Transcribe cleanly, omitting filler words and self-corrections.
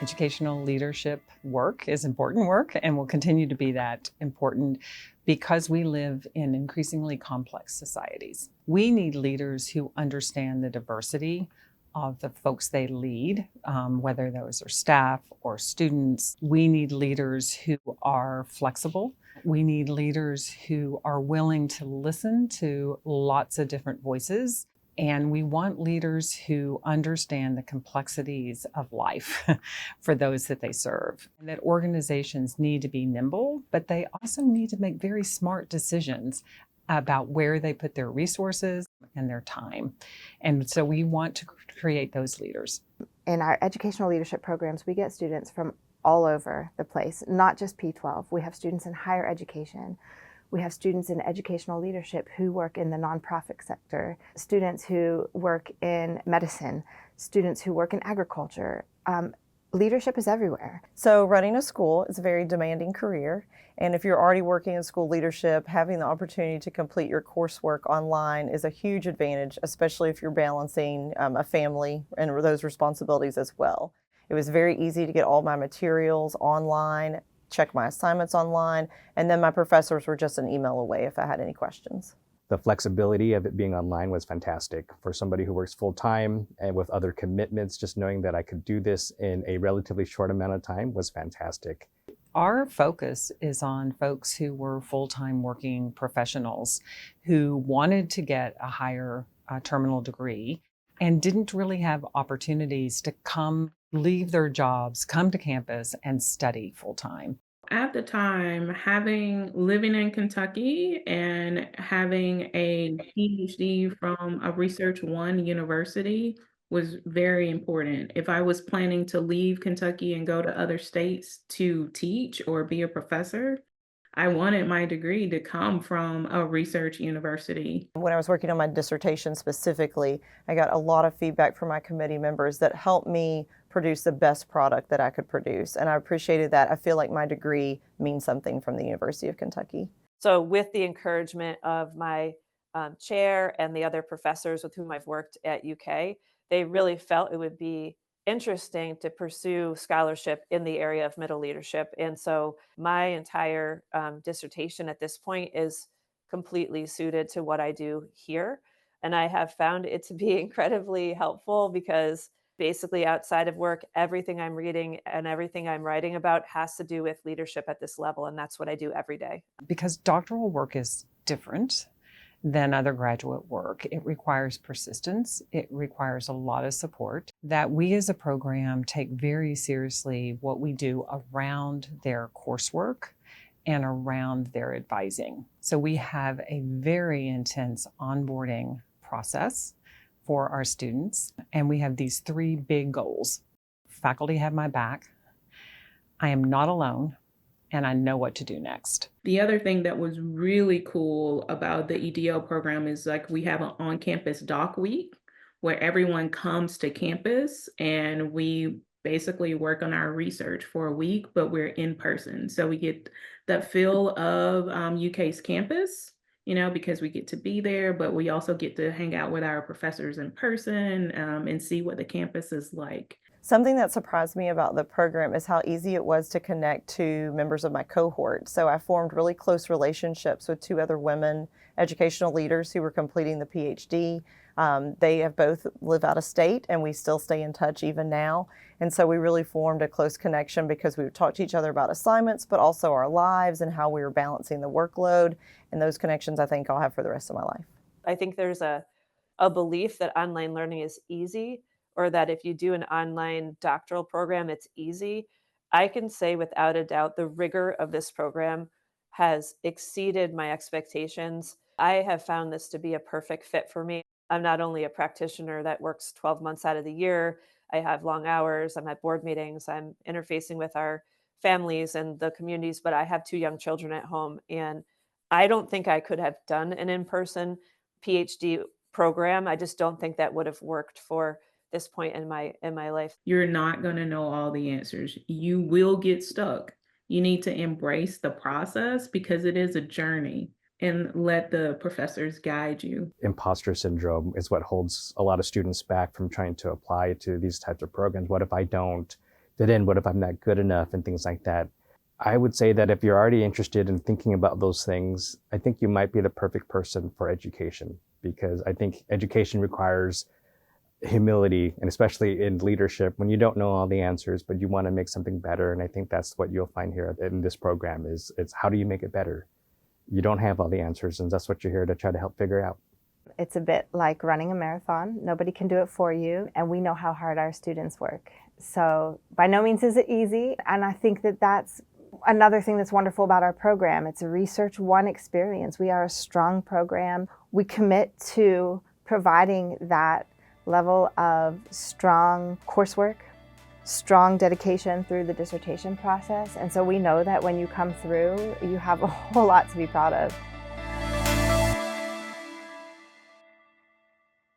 Educational leadership work is important work and will continue to be that important because we live in increasingly complex societies. We need leaders who understand the diversity of the folks they lead, whether those are staff or students. We need leaders who are flexible. We need leaders who are willing to listen to lots of different voices. And we want leaders who understand the complexities of life for those that they serve. And that organizations need to be nimble, but they also need to make very smart decisions about where they put their resources and their time. And so we want to create those leaders. In our educational leadership programs, we get students from all over the place, not just P12. We have students in higher education. We have students in educational leadership who work in the nonprofit sector, students who work in medicine, students who work in agriculture. Leadership is everywhere. So running a school is a very demanding career. And if you're already working in school leadership, having the opportunity to complete your coursework online is a huge advantage, especially if you're balancing a family and those responsibilities as well. It was very easy to get all my materials online, check my assignments online, and then my professors were just an email away if I had any questions. The flexibility of it being online was fantastic. For somebody who works full-time and with other commitments, just knowing that I could do this in a relatively short amount of time was fantastic. Our focus is on folks who were full-time working professionals who wanted to get a higher terminal degree and didn't really have opportunities to leave their jobs, come to campus and study full-time. At the time, living in Kentucky and having a PhD from a Research One university was very important. If I was planning to leave Kentucky and go to other states to teach or be a professor, I wanted my degree to come from a research university. When I was working on my dissertation specifically, I got a lot of feedback from my committee members that helped me produce the best product that I could produce. And I appreciated that. I feel like my degree means something from the University of Kentucky. So with the encouragement of my chair and the other professors with whom I've worked at UK, they really felt it would be interesting to pursue scholarship in the area of middle leadership. And so my entire dissertation at this point is completely suited to what I do here. And I have found it to be incredibly helpful because basically outside of work, everything I'm reading and everything I'm writing about has to do with leadership at this level. And that's what I do every day. Because doctoral work is different than other graduate work. It requires persistence. It requires a lot of support that we as a program take very seriously what we do around their coursework and around their advising. So we have a very intense onboarding process for our students. And we have these three big goals. Faculty have my back. I am not alone. And I know what to do next. The other thing that was really cool about the EDO program is we have an on-campus doc week where everyone comes to campus and we basically work on our research for a week, but we're in person. So we get the feel of UK's campus, because we get to be there, but we also get to hang out with our professors in person and see what the campus is like. Something that surprised me about the program is how easy it was to connect to members of my cohort. So I formed really close relationships with two other women educational leaders who were completing the PhD. They have both lived out of state and we still stay in touch even now. And so we really formed a close connection because we would talk to each other about assignments, but also our lives and how we were balancing the workload. And those connections I think I'll have for the rest of my life. I think there's a belief that online learning is easy, or that if you do an online doctoral program, it's easy. I can say without a doubt, the rigor of this program has exceeded my expectations. I have found this to be a perfect fit for me. I'm not only a practitioner that works 12 months out of the year, I have long hours, I'm at board meetings, I'm interfacing with our families and the communities, but I have two young children at home. And I don't think I could have done an in-person PhD program. I just don't think that would have worked for this point in my life. You're not going to know all the answers. You will get stuck. You need to embrace the process because it is a journey and let the professors guide you. Imposter syndrome is what holds a lot of students back from trying to apply to these types of programs. What if I don't? fit in? What if I'm not good enough and things like that? I would say that if you're already interested in thinking about those things, I think you might be the perfect person for education, because I think education requires humility, and especially in leadership when you don't know all the answers, but you want to make something better. And I think that's what you'll find here in this program is it's how do you make it better? You don't have all the answers, and that's what you're here to try to help figure out. It's a bit like running a marathon. Nobody can do it for you, and we know how hard our students work. So by no means is it easy, and I think that that's another thing that's wonderful about our program. It's a Research One experience. We are a strong program. We commit to providing that level of strong coursework, strong dedication through the dissertation process. And so we know that when you come through, you have a whole lot to be proud of.